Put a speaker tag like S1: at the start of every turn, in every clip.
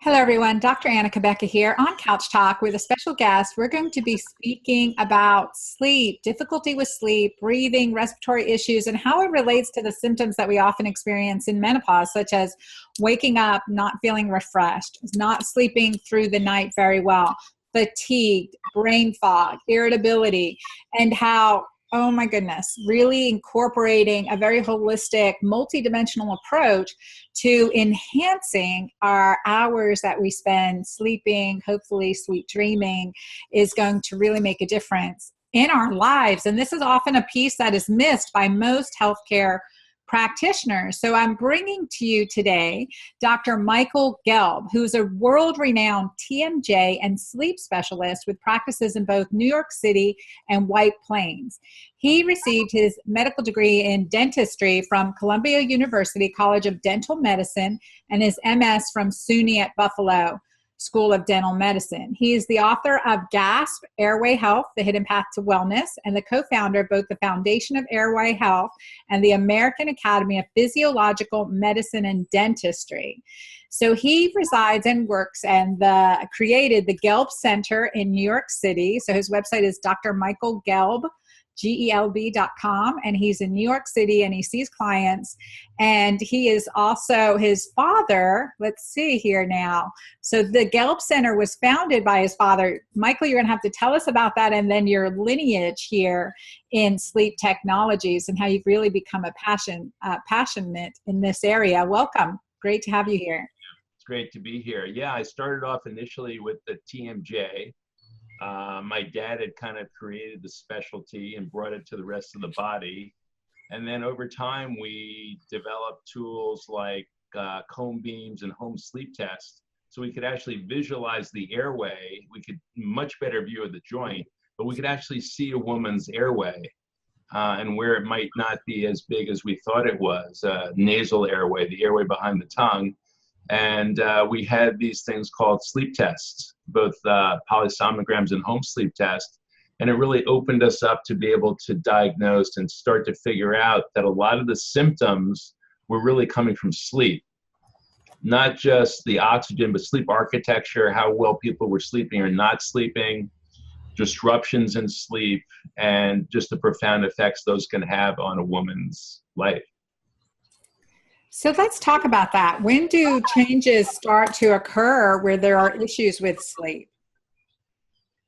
S1: Hello, everyone. Dr. Anna Cabeca here on Couch Talk with a special guest. We're going to be speaking about sleep, difficulty with sleep, breathing, respiratory issues, and how it relates to the symptoms that we often experience in menopause, such as waking up, not feeling refreshed, not sleeping through the night very well, fatigued, brain fog, irritability, and how, oh my goodness, really incorporating a very holistic, multidimensional approach to enhancing our hours that we spend sleeping, hopefully sleep dreaming, is going to really make a difference in our lives. And this is often a piece that is missed by most healthcare practitioners. So I'm bringing to you today Dr. Michael Gelb, who's a world-renowned TMJ and sleep specialist with practices in both New York City and White Plains. He received his medical degree in dentistry from Columbia University College of Dental Medicine and his MS from SUNY at Buffalo School of Dental Medicine. He is the author of GASP, Airway Health, The Hidden Path to Wellness, and the co-founder of both the Foundation of Airway Health and the American Academy of Physiological Medicine and Dentistry. So he resides and works and created the Gelb Center in New York City. So his website is Dr. Michael Gelb, GELB.com, and he's in New York City and he sees clients. And he is also his father. Let's see here now. So the Gelb Center was founded by his father. Michael, you're going to have to tell us about that and then your lineage here in sleep technologies and how you've really become a passionate in this area. Welcome. Great to have you here.
S2: It's great to be here. Yeah, I started off initially with the TMJ. My dad had kind of created the specialty and brought it to the rest of the body. And then over time, we developed tools like cone beams and home sleep tests. So we could actually visualize the airway. We could much better view of the joint, but we could actually see a woman's airway and where it might not be as big as we thought it was. Nasal airway, the airway behind the tongue. And we had these things called sleep tests, both polysomnograms and home sleep tests. And it really opened us up to be able to diagnose and start to figure out that a lot of the symptoms were really coming from sleep. Not just the oxygen, but sleep architecture, how well people were sleeping or not sleeping, disruptions in sleep, and just the profound effects those can have on a woman's life.
S1: So let's talk about that. When do changes start to occur where there are issues with sleep?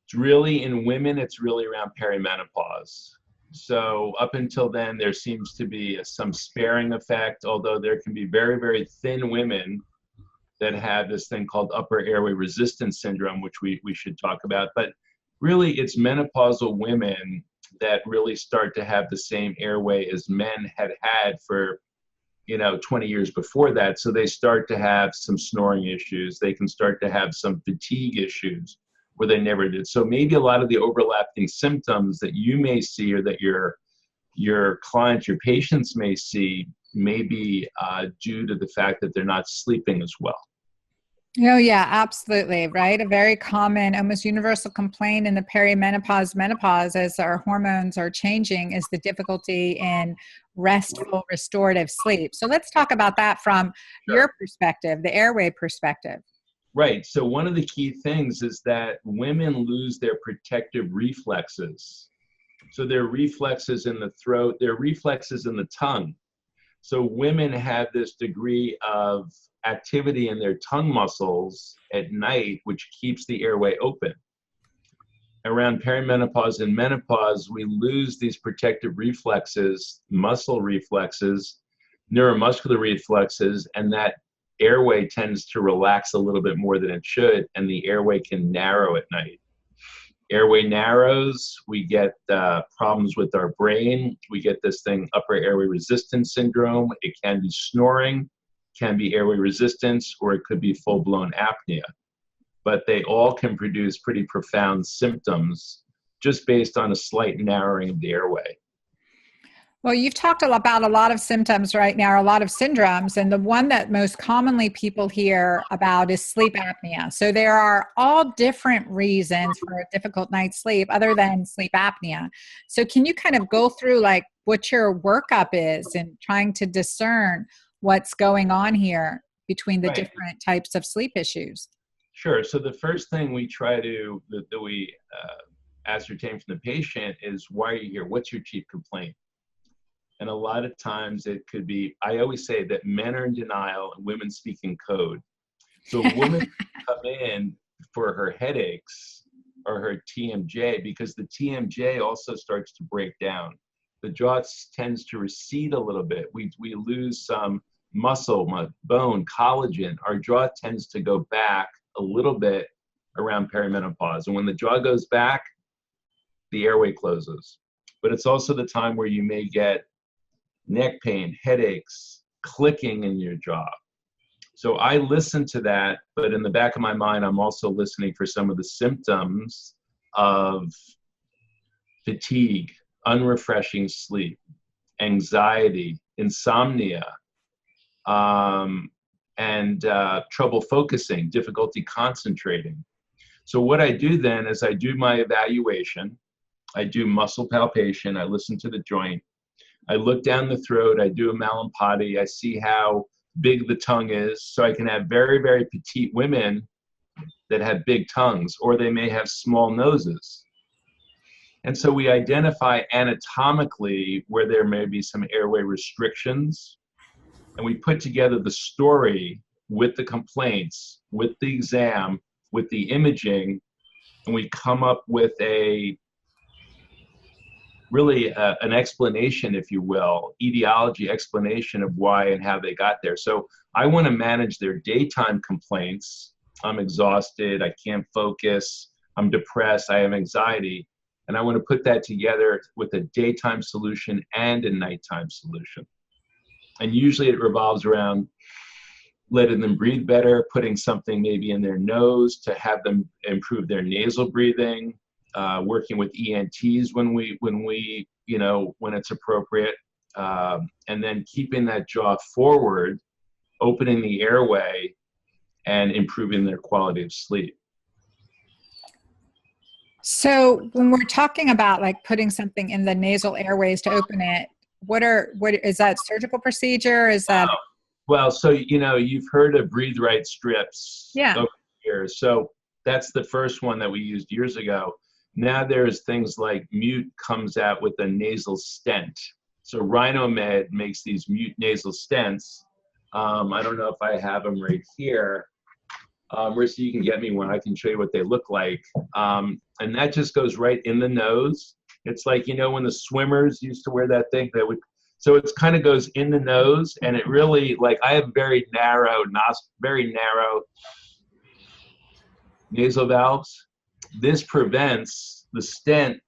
S2: It's really, in women, it's really around perimenopause. So up until then, there seems to be some sparing effect, although there can be very, very thin women that have this thing called upper airway resistance syndrome, which we should talk about. But really, it's menopausal women that really start to have the same airway as men had for 20 years before that. So they start to have some snoring issues. They can start to have some fatigue issues where they never did. So maybe a lot of the overlapping symptoms that you may see or that your clients, your patients may see may be due to the fact that they're not sleeping as well.
S1: Oh, yeah, absolutely. Right. A very common, almost universal complaint in the menopause, as our hormones are changing, is the difficulty in restful, restorative sleep. So let's talk about that from your perspective, the airway perspective.
S2: Right. So one of the key things is that women lose their protective reflexes. So their reflexes in the throat, their reflexes in the tongue. So women have this degree of activity in their tongue muscles at night, which keeps the airway open. Around perimenopause and menopause, we lose these protective reflexes, muscle reflexes, neuromuscular reflexes, and that airway tends to relax a little bit more than it should, and the airway can narrow at night. Airway narrows, we get problems with our brain. We get this thing, upper airway resistance syndrome. It can be snoring, can be airway resistance, or it could be full-blown apnea. But they all can produce pretty profound symptoms just based on a slight narrowing of the airway.
S1: Well, you've talked about a lot of symptoms right now, a lot of syndromes, and the one that most commonly people hear about is sleep apnea. So there are all different reasons for a difficult night's sleep other than sleep apnea. So can you kind of go through like what your workup is and trying to discern what's going on here between the
S2: Right.
S1: different types of sleep issues?
S2: Sure. So the first thing we try to that we ascertain from the patient is, why are you here? What's your chief complaint? And a lot of times it could be, I always say that men are in denial and women speak in code. So a woman come in for her headaches or her TMJ, because the TMJ also starts to break down. The jaw tends to recede a little bit. We lose some muscle, bone, collagen. Our jaw tends to go back a little bit around perimenopause. And when the jaw goes back, the airway closes. But it's also the time where you may get neck pain, headaches, clicking in your jaw. So I listen to that, but in the back of my mind, I'm also listening for some of the symptoms of fatigue, unrefreshing sleep, anxiety, insomnia, and trouble focusing, difficulty concentrating. So what I do then is I do my evaluation. I do muscle palpation. I listen to the joint. I look down the throat. I do a Malampati. I see how big the tongue is. So I can have very, very petite women that have big tongues, or they may have small noses. And so we identify anatomically where there may be some airway restrictions, and we put together the story with the complaints, with the exam, with the imaging, and we come up with an explanation, if you will, etiology explanation of why and how they got there. So I want to manage their daytime complaints. I'm exhausted, I can't focus, I'm depressed, I have anxiety. And I want to put that together with a daytime solution and a nighttime solution. And usually it revolves around letting them breathe better, putting something maybe in their nose to have them improve their nasal breathing, working with ENTs when it's appropriate, and then keeping that jaw forward, opening the airway, and improving their quality of sleep.
S1: So when we're talking about like putting something in the nasal airways to open it, what is that surgical procedure? Is that?
S2: Well, so, you've heard of Breathe Right strips.
S1: Yeah.
S2: Over here. So that's the first one that we used years ago. Now there's things like Mute comes out with a nasal stent. So RhinoMed makes these Mute nasal stents. I don't know if I have them right here. Or so you can get me one. I can show you what they look like. And that just goes right in the nose. It's like, when the swimmers used to wear that thing, so it kind of goes in the nose, and it really, like, I have very narrow nasal valves. This prevents the stent,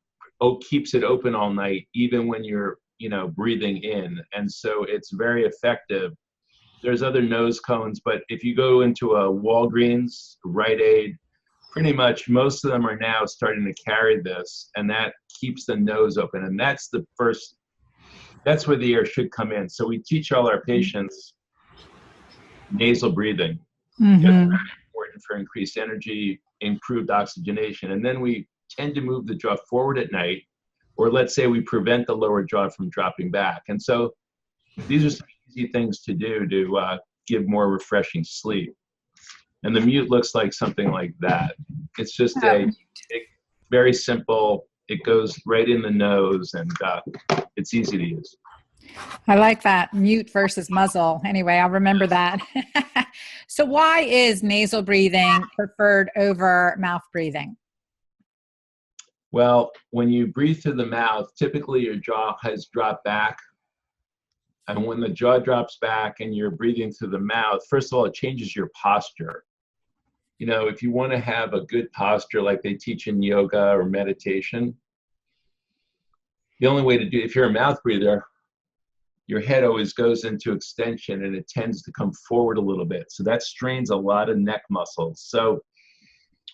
S2: keeps it open all night, even when you're, breathing in. And so it's very effective. There's other nose cones, but if you go into a Walgreens, Rite Aid, pretty much most of them are now starting to carry this, and that keeps the nose open. And that's where the air should come in. So we teach all our patients nasal breathing.
S1: Mm-hmm.
S2: It's very important for increased energy, improved oxygenation. And then we tend to move the jaw forward at night, or let's say we prevent the lower jaw from dropping back. And so these are some easy things to do to give more refreshing sleep. And the Mute looks like something like that. It's just very simple. It goes right in the nose, and it's easy to use.
S1: I like that, mute versus muzzle. Anyway, I'll remember that. So why is nasal breathing preferred over mouth breathing?
S2: Well, when you breathe through the mouth, typically your jaw has dropped back. And when the jaw drops back and you're breathing through the mouth, first of all, it changes your posture. If you want to have a good posture like they teach in yoga or meditation, the only way to do it, if you're a mouth breather, your head always goes into extension and it tends to come forward a little bit. So that strains a lot of neck muscles. So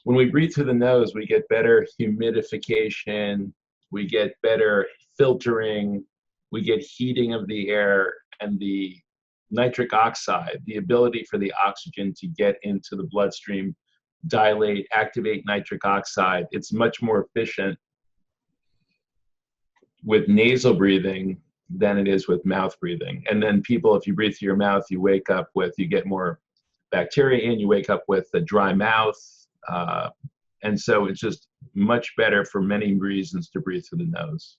S2: when we breathe through the nose, we get better humidification, we get better filtering, we get heating of the air, and the nitric oxide, the ability for the oxygen to get into the bloodstream, dilate, activate nitric oxide. It's much more efficient with nasal breathing than it is with mouth breathing. And then people, if you breathe through your mouth, you get more bacteria in, you wake up with a dry mouth. And so it's just much better for many reasons to breathe through the nose.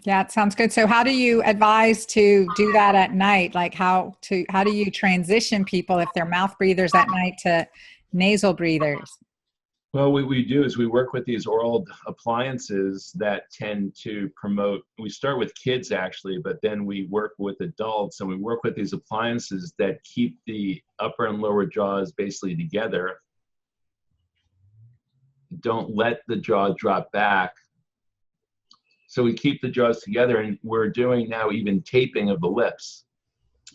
S1: Yeah, it sounds good. So how do you advise to do that at night? Like how do you transition people if they're mouth breathers at night to nasal breathers?
S2: Well, what we do is we work with these oral appliances that tend to promote, we start with kids actually, but then we work with adults, and we work with these appliances that keep the upper and lower jaws basically together. Don't let the jaw drop back. So we keep the jaws together, and we're doing now even taping of the lips.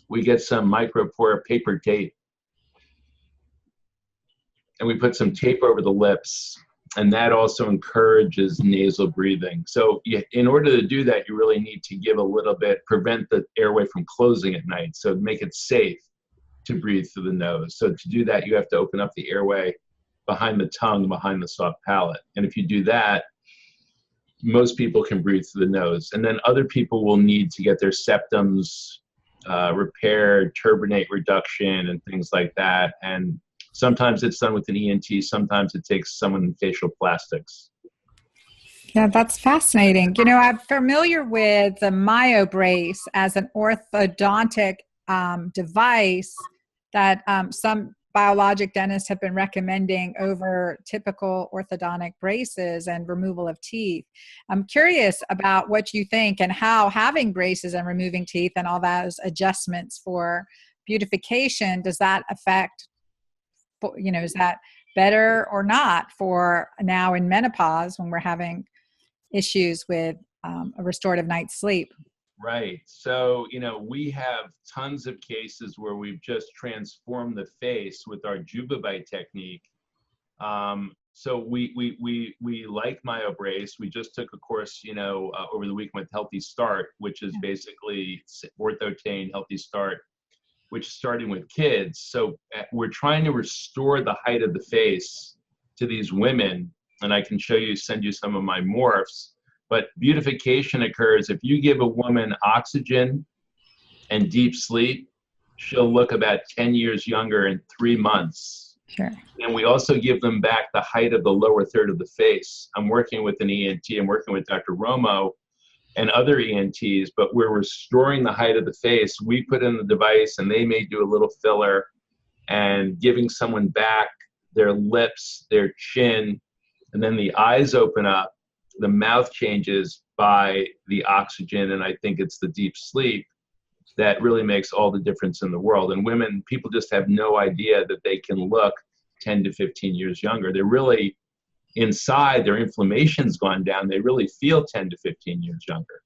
S2: We get some micropore paper tape, and we put some tape over the lips, and that also encourages nasal breathing. So in order to do that, you really need to give a little bit, prevent the airway from closing at night, so make it safe to breathe through the nose. So to do that, you have to open up the airway behind the tongue, behind the soft palate. And if you do that, most people can breathe through the nose. And then other people will need to get their septums repaired, turbinate reduction, and things like that. And sometimes it's done with an ENT, sometimes it takes someone in facial plastics.
S1: Yeah, that's fascinating. You know, I'm familiar with the MyoBrace as an orthodontic device that some biologic dentists have been recommending over typical orthodontic braces and removal of teeth. I'm curious about what you think and how having braces and removing teeth and all those adjustments for beautification, does that affect, you know, is that better or not for now in menopause when we're having issues with a restorative night's sleep?
S2: Right. So, you know, we have tons of cases where we've just transformed the face with our Jumabite technique. So we like MyoBrace. We just took a course, you know, over the weekend with Healthy Start, which is basically Orthotane Healthy Start, which is starting with kids. So we're trying to restore the height of the face to these women. And I can send you some of my morphs. But beautification occurs if you give a woman oxygen and deep sleep, she'll look about 10 years younger in 3 months.
S1: Sure.
S2: And we also give them back the height of the lower third of the face. I'm working with an ENT, I'm working with Dr. Romo and other ENTs, but we're restoring the height of the face. We put in the device and they may do a little filler and giving someone back their lips, their chin, and then the eyes open up. The mouth changes by the oxygen, and I think it's the deep sleep that really makes all the difference in the world. And women, people just have no idea that they can look 10 to 15 years younger. They're really, inside, their inflammation's gone down. They really feel 10 to 15 years younger.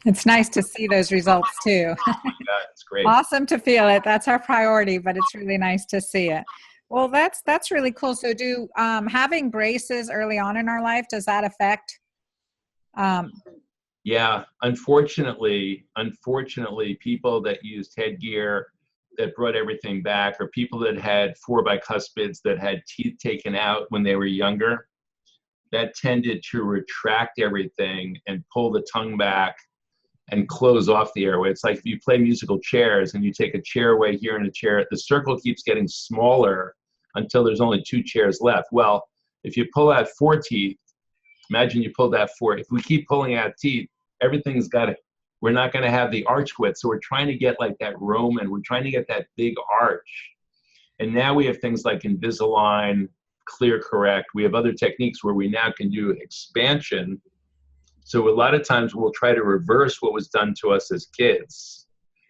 S1: It's nice to see those results too.
S2: Oh my God, it's great.
S1: Awesome to feel it. That's our priority, but it's really nice to see it. Well, that's really cool. So do having braces early on in our life, does that affect?
S2: Yeah, unfortunately, people that used Headgear that brought everything back, or people that had 4 bicuspids that had teeth taken out when they were younger, that tended to retract everything and pull the tongue back and close off the airway. It's like if you play musical chairs and you take a chair away here and a chair, the circle keeps getting smaller until there's only 2 chairs left. Well, if you pull out 4 teeth, imagine you pulled out 4. If we keep pulling out teeth, everything's got to, we're not going to have the arch width. So we're trying to get like that Roman, we're trying to get that big arch. And now we have things like Invisalign, Clear Correct. We have other techniques where we now can do expansion. So a lot of times we'll try to reverse what was done to us as kids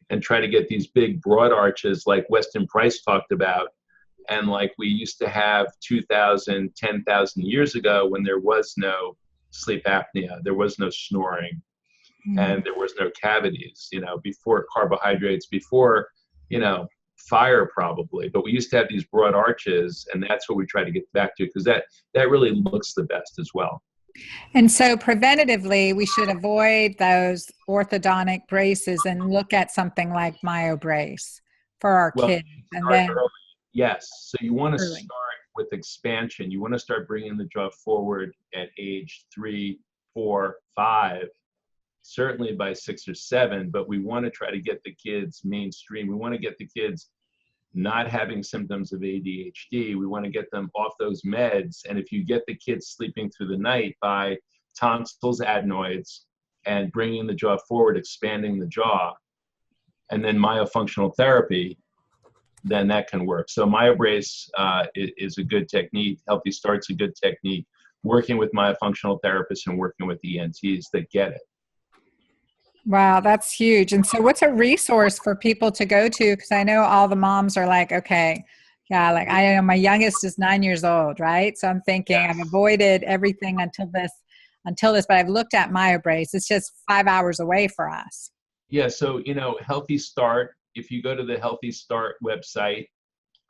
S2: and try to get these big broad arches like Weston Price talked about. And like we used to have 2,000, 10,000 years ago when there was no sleep apnea, there was no snoring, and there was no cavities, you know, before carbohydrates, before, you know, fire probably. But we used to have these broad arches, and that's what we try to get back to, because that really looks the best as well.
S1: And so preventatively, we should avoid those orthodontic braces and look at something like MyoBrace for our kids. And then
S2: early. Yes. So you want to
S1: early.
S2: start with expansion. You want to start bringing the jaw forward at age 3, 4, 5, certainly by 6 or 7, but we want to try to get the kids mainstream. We want to get the kids not having symptoms of ADHD. We want to get them off those meds. And if you get the kids sleeping through the night by tonsils, adenoids, and bringing the jaw forward, expanding the jaw, and then myofunctional therapy, then that can work. So myobrace is a good technique. Healthy Start's a good technique. Working with myofunctional therapists and working with ENTs that get it.
S1: Wow, that's huge. And so what's a resource for people to go to? Because I know all the moms are like, okay, yeah, like I know my youngest is 9 years old, right? So I'm thinking
S2: Yes.
S1: I've avoided everything until this, but I've looked at MyoBrace. It's just 5 hours away for us.
S2: Yeah, so, Healthy Start, if you go to the Healthy Start website,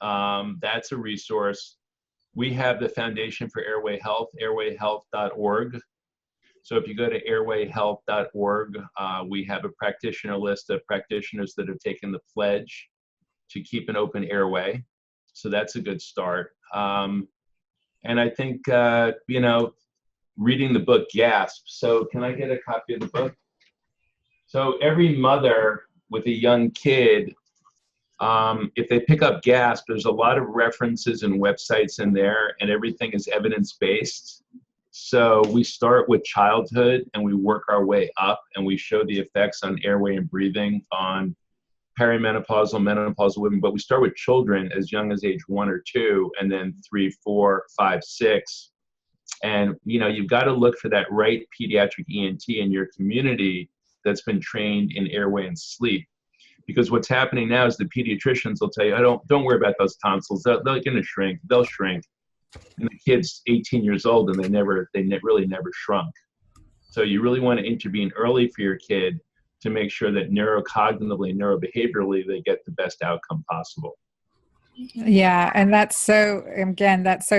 S2: that's a resource. We have the Foundation for Airway Health, airwayhealth.org. So if you go to airwayhealth.org, we have a practitioner list of practitioners that have taken the pledge to keep an open airway. So that's a good start. And I think, reading the book Gasp. So can I get a copy of the book? So every mother with a young kid, if they pick up Gasp, there's a lot of references and websites in there, and everything is evidence-based. So we start with childhood and we work our way up, and we show the effects on airway and breathing on perimenopausal, menopausal women. But we start with children as young as age 1 or 2, and then 3, 4, 5, 6. And, you've got to look for that right pediatric ENT in your community that's been trained in airway and sleep. Because what's happening now is the pediatricians will tell you, don't worry about those tonsils. They're going to shrink. They'll shrink. And the kid's 18 years old and they really never shrunk. So you really want to intervene early for your kid to make sure that neurocognitively, neurobehaviorally, they get the best outcome possible.
S1: Yeah, and that's so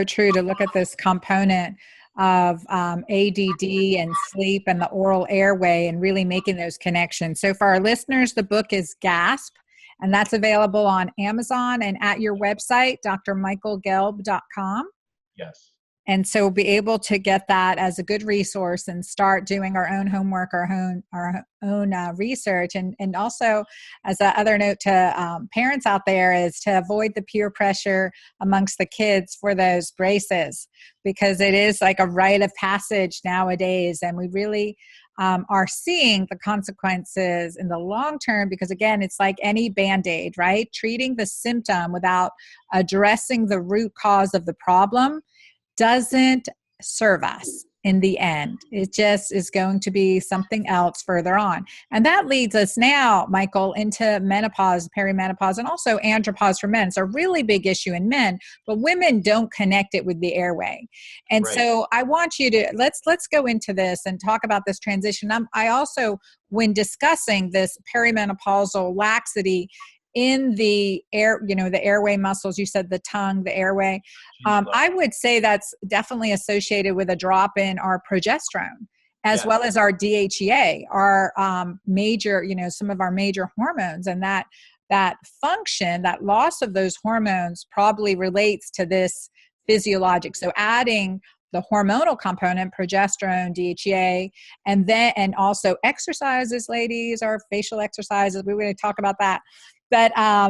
S1: true to look at this component of ADD and sleep and the oral airway and really making those connections. So for our listeners, the book is Gasp, and that's available on Amazon and at your website, drmichaelgelb.com.
S2: Yes.
S1: And so we'll be able to get that as a good resource and start doing our own homework, our own research. And also, as a other note to parents out there, is to avoid the peer pressure amongst the kids for those braces, because it is like a rite of passage nowadays. And we really are seeing the consequences in the long term, because again, it's like any Band-Aid, right? Treating the symptom without addressing the root cause of the problem doesn't serve us in the end. It just is going to be something else further on. And that leads us now, Michael, into menopause, perimenopause, and also andropause for men. It's a really big issue in men, but women don't connect it with the airway. And
S2: Right.
S1: So I want you to, let's go into this and talk about this transition. I also, when discussing this perimenopausal laxity in the the airway muscles, you said the tongue, the airway, I would say that's definitely associated with a drop in our progesterone, as
S2: Yes.
S1: well as our DHEA, our major, some of our major hormones. And that function, that loss of those hormones probably relates to this physiologic. So adding the hormonal component, progesterone, DHEA, and also exercises, ladies, our facial exercises. We're going to talk about that. But, I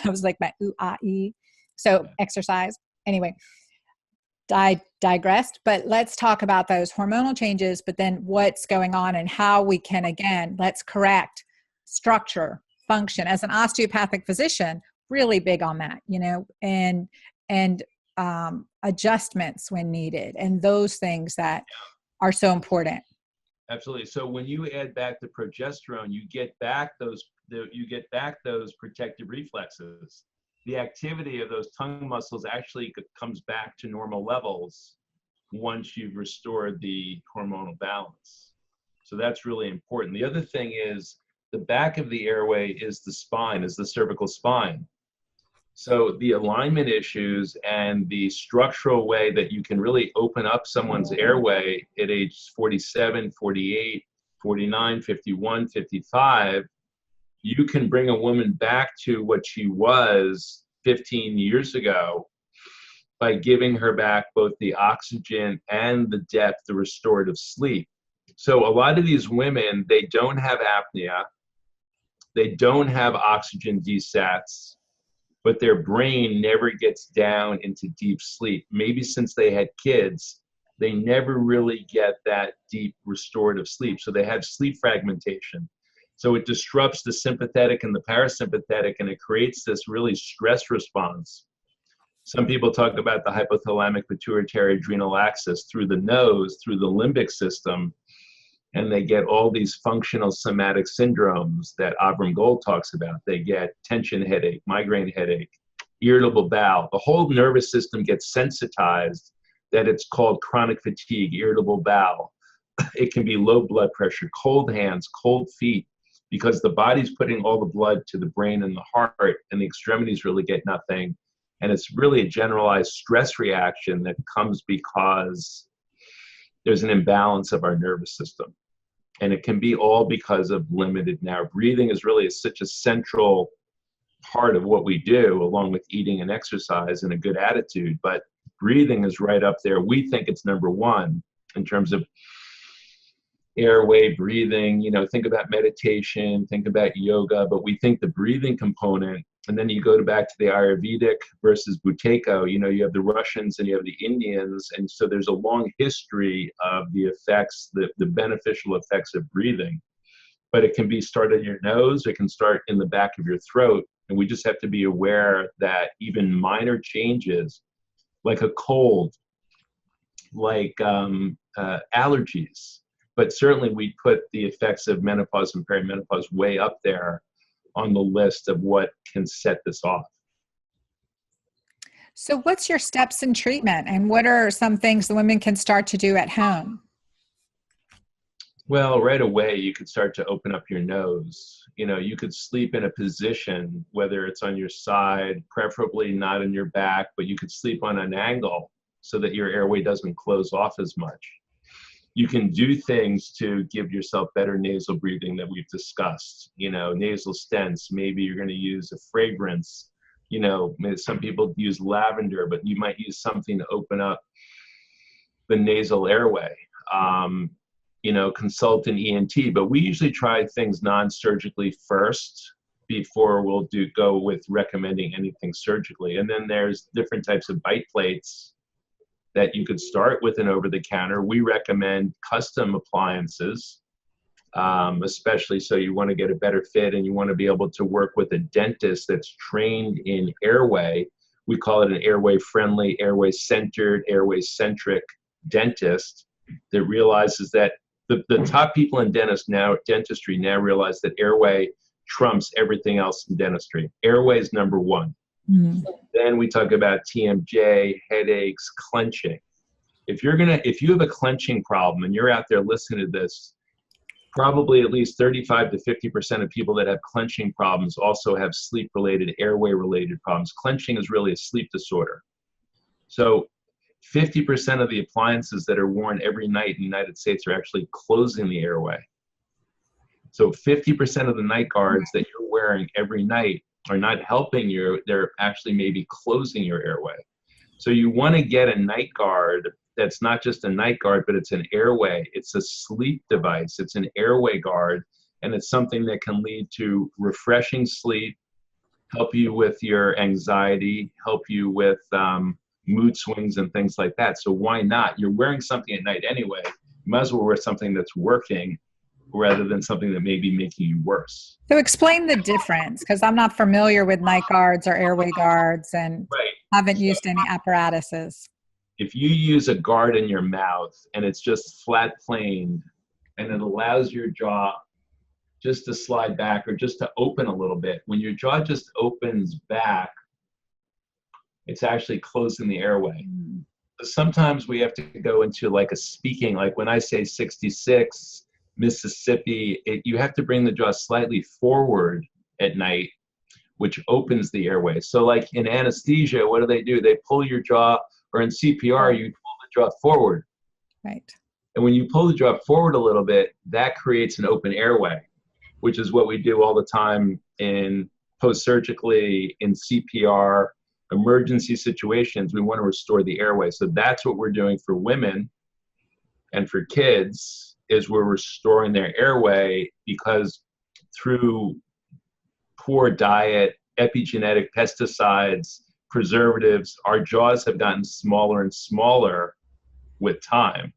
S1: was like my ooh-ah-ee. So exercise. Anyway, digressed. But let's talk about those hormonal changes, but then what's going on and how we can, again, let's correct structure, function. As an osteopathic physician, really big on that, and adjustments when needed, and those things that are so important.
S2: Absolutely. So when you add back the progesterone, you get back those protective reflexes. The activity of those tongue muscles actually comes back to normal levels once you've restored the hormonal balance. So that's really important. The other thing is the back of the airway is the spine, is the cervical spine. So the alignment issues and the structural way that you can really open up someone's airway at age 47, 48, 49, 51, 55, you can bring a woman back to what she was 15 years ago by giving her back both the oxygen and the depth, the restorative sleep. So a lot of these women, they don't have apnea, they don't have oxygen desats, but their brain never gets down into deep sleep. Maybe since they had kids, they never really get that deep restorative sleep. So they have sleep fragmentation. So it disrupts the sympathetic and the parasympathetic, and it creates this really stress response. Some people talk about the hypothalamic pituitary adrenal axis through the nose, through the limbic system, and they get all these functional somatic syndromes that Avram Gold talks about. They get tension headache, migraine headache, irritable bowel. The whole nervous system gets sensitized that it's called chronic fatigue, irritable bowel. It can be low blood pressure, cold hands, cold feet, because the body's putting all the blood to the brain and the heart, and the extremities really get nothing. And it's really a generalized stress reaction that comes because there's an imbalance of our nervous system. And it can be all because of limited narrow breathing is really such a central part of what we do, along with eating and exercise and a good attitude. But breathing is right up there. We think it's number one in terms of airway breathing. You know, think about meditation, think about yoga, but we think the breathing component. And then you go back to the Ayurvedic versus Buteyko. You know, you have the Russians and you have the Indians. And so there's a long history of the effects, the beneficial effects of breathing. But it can be started in your nose, it can start in the back of your throat. And we just have to be aware that even minor changes, like a cold, like allergies, but certainly we put the effects of menopause and perimenopause way up there on the list of what can set this off.
S1: So what's your steps in treatment, and what are some things the women can start to do at home?
S2: Well, right away, you could start to open up your nose. You know, you could sleep in a position, whether it's on your side, preferably not in your back, but you could sleep on an angle so that your airway doesn't close off as much. You can do things to give yourself better nasal breathing that we've discussed. You know, nasal stents, maybe you're going to use a fragrance. You know, some people use lavender, but you might use something to open up the nasal airway. You know, consult an ENT, but we usually try things non-surgically first before we'll go with recommending anything surgically. And then there's different types of bite plates that you could start with an over-the-counter. We recommend custom appliances, especially so you want to get a better fit and you want to be able to work with a dentist that's trained in airway. We call it an airway-friendly, airway-centered, airway-centric dentist that realizes that the top people in dentistry now realize that airway trumps everything else in dentistry. Airway is number one. Mm-hmm. Then we talk about TMJ, headaches, clenching. If you have a clenching problem and you're out there listening to this, probably at least 35 to 50% of people that have clenching problems also have sleep-related, airway-related problems. Clenching is really a sleep disorder. So 50% of the appliances that are worn every night in the United States are actually closing the airway. So 50% of the night guards that you're wearing every night are not helping you, they're actually maybe closing your airway. So you want to get a night guard that's not just a night guard, but it's an airway. It's a sleep device. It's an airway guard, and it's something that can lead to refreshing sleep, help you with your anxiety, help you with mood swings and things like that. So why not? You're wearing something at night anyway. You might as well wear something that's working rather than something that may be making you worse.
S1: So explain the difference, because I'm not familiar with night guards or airway guards and haven't used any apparatuses.
S2: If you use a guard in your mouth and it's just flat planed and it allows your jaw just to slide back or just to open a little bit, when your jaw just opens back, it's actually closing the airway. So sometimes we have to go into like a speaking, like when I say 66, Mississippi, you have to bring the jaw slightly forward at night, which opens the airway. So like in anesthesia, what do? They pull your jaw, or in CPR, you pull the jaw forward.
S1: Right.
S2: And when you pull the jaw forward a little bit, that creates an open airway, which is what we do all the time in post-surgically, in CPR, emergency situations. We want to restore the airway. So that's what we're doing for women and for kids, is we're restoring their airway, because through poor diet, epigenetic pesticides, preservatives, our jaws have gotten smaller and smaller with time.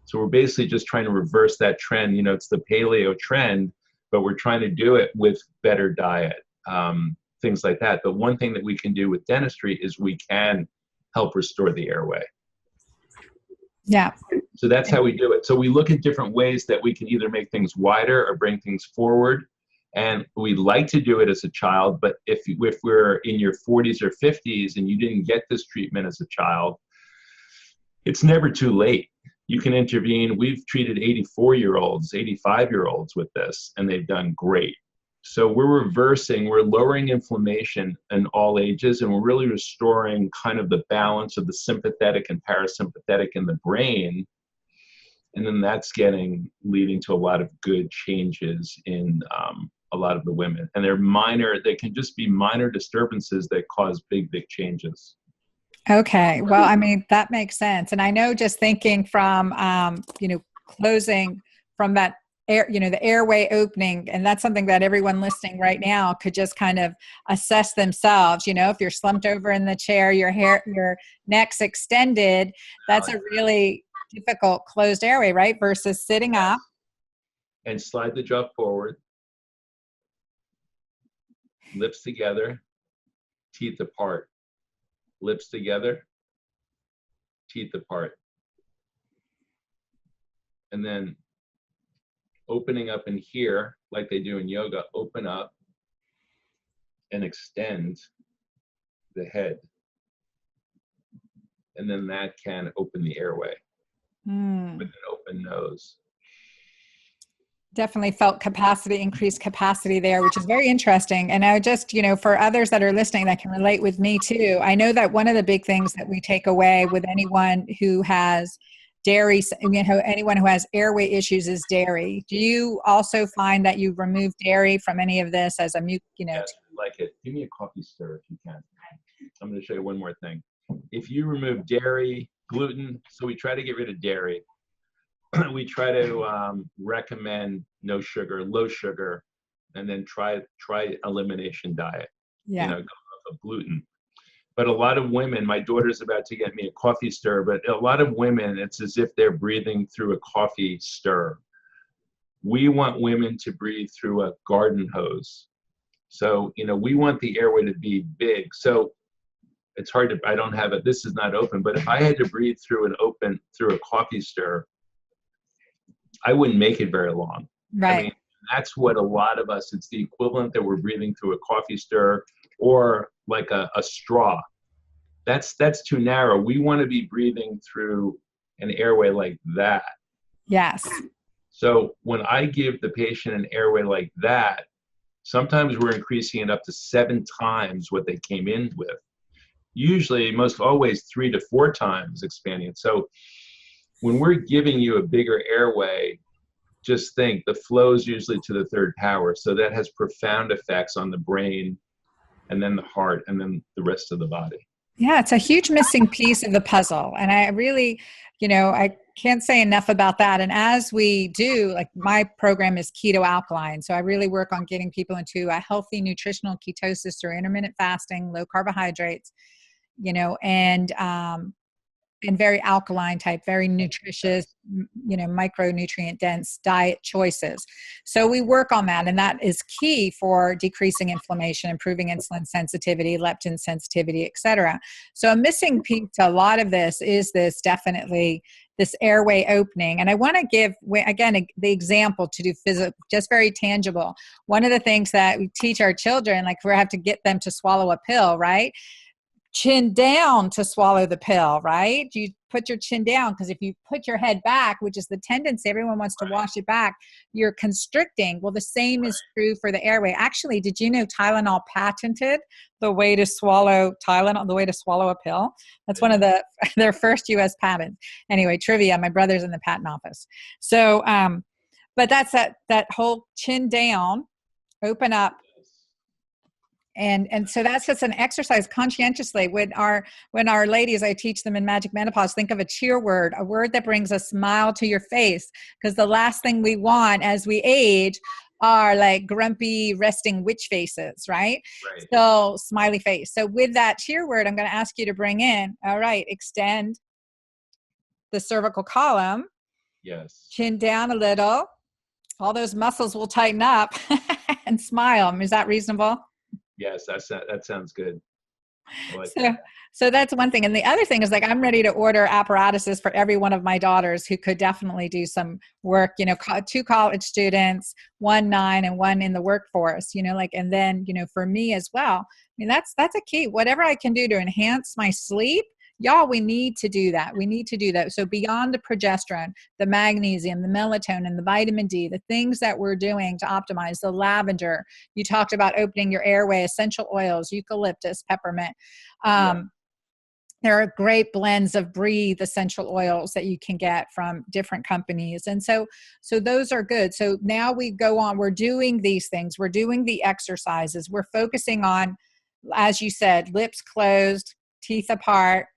S2: So we're basically just trying to reverse that trend. It's the paleo trend, but we're trying to do it with better diet, things like that. But one thing that we can do with dentistry is we can help restore the airway.
S1: Yeah.
S2: So that's how we do it. So we look at different ways that we can either make things wider or bring things forward. And we like to do it as a child, but if we're in your 40s or 50s and you didn't get this treatment as a child, it's never too late. You can intervene. We've treated 84-year-olds, 85-year-olds with this, and they've done great. So we're lowering inflammation in all ages, and we're really restoring kind of the balance of the sympathetic and parasympathetic in the brain. And then that's leading to a lot of good changes in a lot of the women. And they can just be minor disturbances that cause big, big changes.
S1: Okay. Well, I mean, that makes sense. And I know, just thinking from, closing from that the airway opening, and that's something that everyone listening right now could just kind of assess themselves. If you're slumped over in the chair, your neck's extended, that's a really difficult closed airway, right? Versus sitting up.
S2: And slide the jaw forward, lips together, teeth apart. Lips together, teeth apart. And then opening up in here, like they do in yoga, open up and extend the head. And then that can open the airway with an open nose.
S1: Definitely felt increased capacity there, which is very interesting. And I just, for others that are listening that can relate with me too, I know that one of the big things that we take away with anyone who has dairy, anyone who has airway issues is dairy. Do you also find that you remove dairy from any of this as a
S2: Yes, I like it. Give me a coffee stir if you can. I'm going to show you one more thing. If you remove dairy, gluten, so we try to get rid of dairy. We try to recommend no sugar, low sugar, and then try elimination diet.
S1: Yeah.
S2: Go off of gluten. But a lot of women, my daughter's about to get me a coffee stir, but a lot of women, it's as if they're breathing through a coffee stir. We want women to breathe through a garden hose. So, we want the airway to be big. So it's hard to, I don't have it, this is not open, but if I had to breathe through a coffee stir, I wouldn't make it very long.
S1: Right.
S2: I mean, that's what a lot of us, it's the equivalent that we're breathing through a coffee stir or like a straw. That's too narrow. We want to be breathing through an airway like that.
S1: Yes.
S2: So when I give the patient an airway like that, sometimes we're increasing it up to 7 times what they came in with. Usually, most always 3 to 4 times expanding it. So when we're giving you a bigger airway, just think the flow is usually to the 3rd power. So that has profound effects on the brain and then the heart and then the rest of the body.
S1: Yeah, it's a huge missing piece of the puzzle. And I really, I can't say enough about that. And as we do, like my program is keto alkaline. So I really work on getting people into a healthy nutritional ketosis or intermittent fasting, low carbohydrates, and very alkaline type, very nutritious, micronutrient dense diet choices. So we work on that, and that is key for decreasing inflammation, improving insulin sensitivity, leptin sensitivity, et cetera. So a missing piece to a lot of this is definitely this airway opening. And I want to give, again, the example to do physical, just very tangible. One of the things that we teach our children, like we have to get them to swallow a pill, right? Chin down to swallow the pill, right? You put your chin down, because if you put your head back, which is the tendency, everyone wants to wash it back, you're constricting. Well, the same is true for the airway. Actually, did you know Tylenol patented the way to swallow a pill? That's one of their first U.S. patents. Anyway, trivia, my brother's in the patent office. So, but that's that whole chin down, open up. And so that's just an exercise conscientiously. When our ladies, I teach them in Magic Menopause, think of a cheer word, a word that brings a smile to your face. Because the last thing we want as we age are like grumpy, resting witch faces, right?
S2: Right.
S1: So smiley face. So with that cheer word, I'm going to ask you to bring in, all right, extend the cervical column,
S2: Yes.
S1: chin down a little. All those muscles will tighten up and smile. Is that reasonable?
S2: Yes, that sounds good. I like
S1: So,
S2: that.
S1: so that's one thing. And the other thing is like, I'm ready to order apparatuses for every one of my daughters who could definitely do some work, 2 college students, 1 9 and 1 in the workforce, like, and then, for me as well. I mean, that's a key. Whatever I can do to enhance my sleep, y'all, we need to do that. We need to do that. So beyond the progesterone, the magnesium, the melatonin, the vitamin D, the things that we're doing to optimize, the lavender, you talked about opening your airway, essential oils, eucalyptus, peppermint. There are great blends of breathe essential oils that you can get from different companies. And so those are good. So now we go on, we're doing these things, we're doing the exercises, we're focusing on, as you said, lips closed, teeth apart,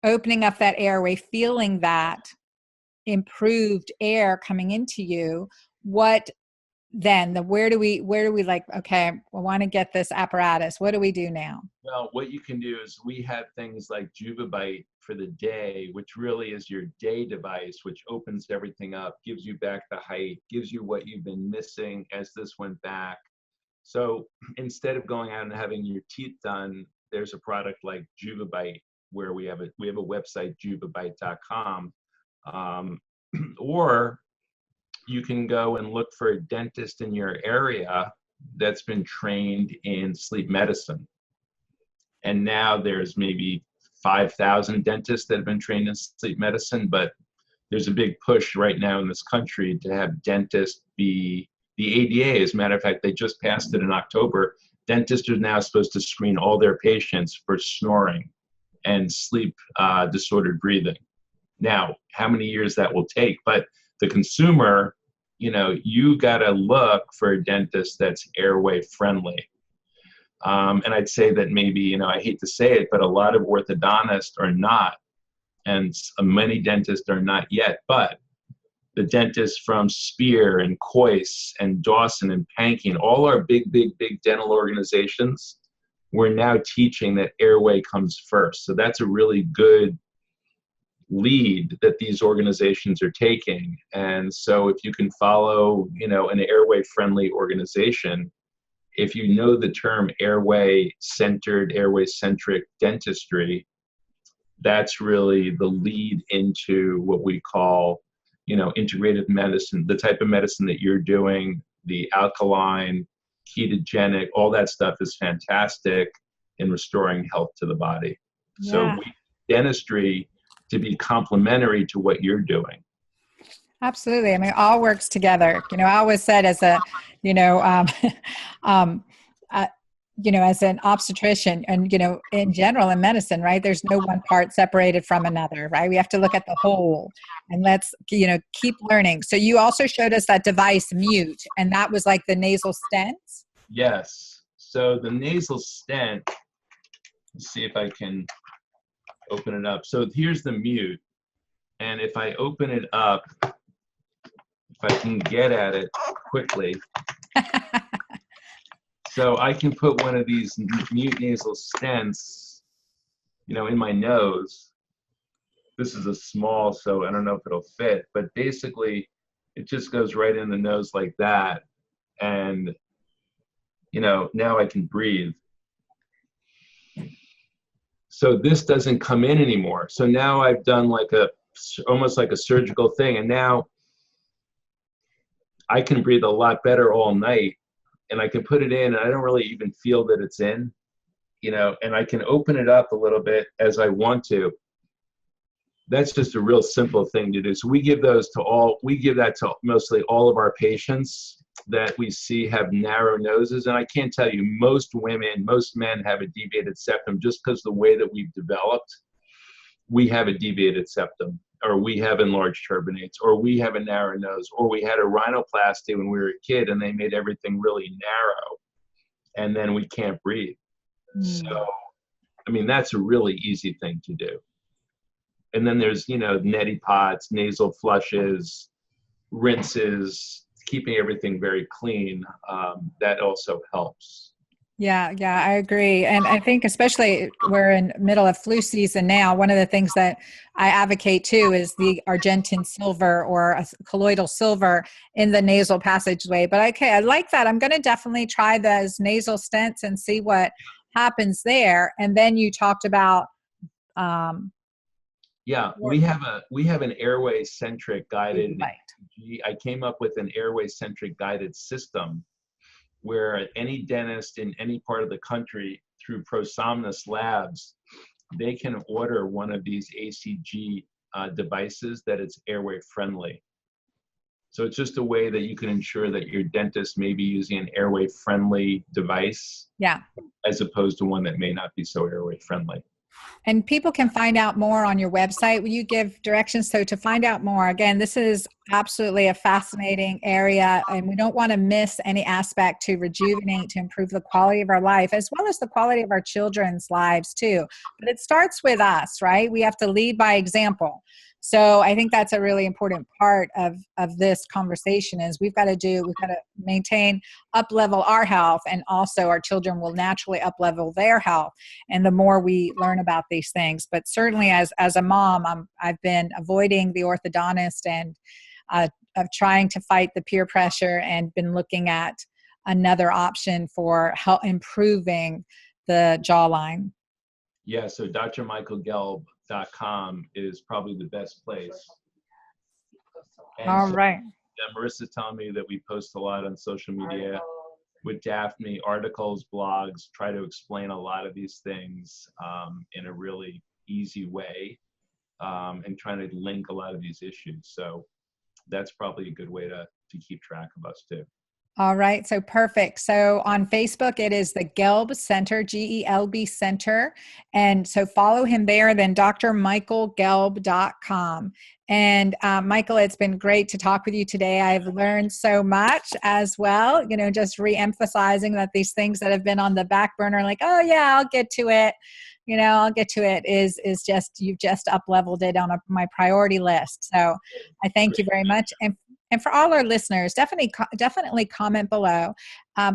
S1: opening up that airway, feeling that improved air coming into you. What then? Where do we like, okay, I want to get this apparatus. What do we do now?
S2: Well, what you can do is we have things like Jumabite for the day, which really is your day device, which opens everything up, gives you back the height, gives you what you've been missing as this went back. So instead of going out and having your teeth done, there's a product like Jumabite where we have a website, jumabite.com, or you can go and look for a dentist in your area that's been trained in sleep medicine. And now there's maybe 5,000 dentists that have been trained in sleep medicine, but there's a big push right now in this country to have dentists be the ADA. As a matter of fact, they just passed it in October. Dentists are now supposed to screen all their patients for snoring and sleep disordered breathing. Now, how many years that will take? But the consumer, you got to look for a dentist that's airway friendly. And I'd say that maybe, I hate to say it, but a lot of orthodontists are not, and many dentists are not yet, but the dentists from Spear and Coyce and Dawson and Panking, all our big dental organizations, we're now teaching that airway comes first. So that's a really good lead that these organizations are taking. And so if you can follow, an airway friendly organization, if you know the term airway centered, airway centric dentistry, that's really the lead into what we call, integrative medicine, the type of medicine that you're doing, the alkaline, ketogenic, all that stuff is fantastic in restoring health to the body.
S1: Yeah.
S2: So dentistry to be complementary to what you're doing.
S1: Absolutely. I mean, it all works together. I always said as a, as an obstetrician and, in general in medicine, right, there's no one part separated from another, right? We have to look at the whole and let's, keep learning. So you also showed us that device Mute, and that was like the nasal stents.
S2: Yes. So the nasal stent, let's see if I can open it up. So here's the Mute. And if I open it up, if I can get at it quickly, so I can put one of these Mute nasal stents, in my nose. This is a small, so I don't know if it'll fit, but basically it just goes right in the nose like that. And, now I can breathe. So this doesn't come in anymore. So now I've done almost like a surgical thing. And now I can breathe a lot better all night, and I can put it in and I don't really even feel that it's in, and I can open it up a little bit as I want to. That's just a real simple thing to do. So we give that to mostly all of our patients that we see have narrow noses. And I can't tell you, most men have a deviated septum just because the way that we've developed, we have a deviated septum, or we have enlarged turbinates, or we have a narrow nose, or we had a rhinoplasty when we were a kid and they made everything really narrow, and then we can't breathe. So, I mean, that's a really easy thing to do. And then there's, neti pots, nasal flushes, rinses, keeping everything very clean, that also helps.
S1: Yeah, yeah, I agree. And I think especially we're in middle of flu season now, one of the things that I advocate too is the Argentine silver or a colloidal silver in the nasal passageway. But okay, I like that. I'm going to definitely try those nasal stents and see what happens there. And then you talked about um
S2: Yeah, we have an airway centric guided. I came up with an airway centric guided system where any dentist in any part of the country through Prosomnus Labs, they can order one of these ACG devices that it's airway friendly. So it's just a way that you can ensure that your dentist may be using an airway friendly device,
S1: Yeah.
S2: as opposed to one that may not be so airway friendly.
S1: And people can find out more on your website. Will you give directions? So to find out more, again, this is absolutely a fascinating area, and we don't want to miss any aspect to rejuvenate, to improve the quality of our life, as well as the quality of our children's lives too. But it starts with us, right? We have to lead by example. So I think that's a really important part of this conversation is we've got to maintain, up-level our health, and also our children will naturally up-level their health. And the more we learn about these things, but certainly as a mom, I've been avoiding the orthodontist and of trying to fight the peer pressure and been looking at another option for improving the jawline.
S2: Yeah, so drmichaelgelb.com is probably the best place. And
S1: All
S2: so,
S1: right.
S2: yeah, Marissa's telling me that we post a lot on social media with Daphne, articles, blogs, try to explain a lot of these things in a really easy way, and trying to link a lot of these issues. So that's probably a good way to keep track of us too.
S1: All right, so perfect. So on Facebook, it is the Gelb Center, Gelb Center. And so follow him there, then drmichaelgelb.com. And Michael, it's been great to talk with you today. I've learned so much as well, just re-emphasizing that these things that have been on the back burner, like, oh yeah, I'll get to it. I'll get to it is just, you've just up-leveled it on my priority list. So I thank you very much. And for all our listeners, definitely comment below.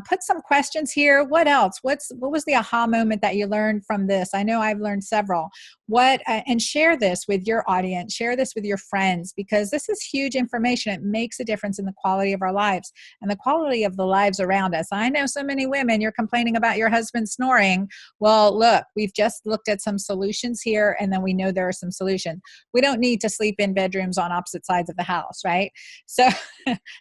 S1: Put some questions here. What else? What was the aha moment that you learned from this? I know I've learned several. And share this with your audience. Share this with your friends, because this is huge information. It makes a difference in the quality of our lives and the quality of the lives around us. I know so many women, you're complaining about your husband snoring. Well, look, we've just looked at some solutions here, and then we know there are some solutions. We don't need to sleep in bedrooms on opposite sides of the house, right? So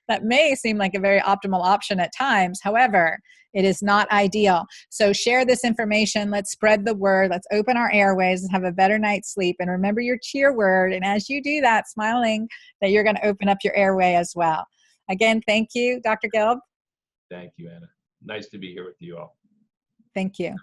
S1: that may seem like a very optimal option at times. However, it is not ideal. So share this information. Let's spread the word. Let's open our airways and have a better night's sleep. And remember your cheer word. And as you do that, smiling that you're going to open up your airway as well. Again, thank you, Dr. Gelb.
S2: Thank you, Anna. Nice to be here with you all.
S1: Thank you.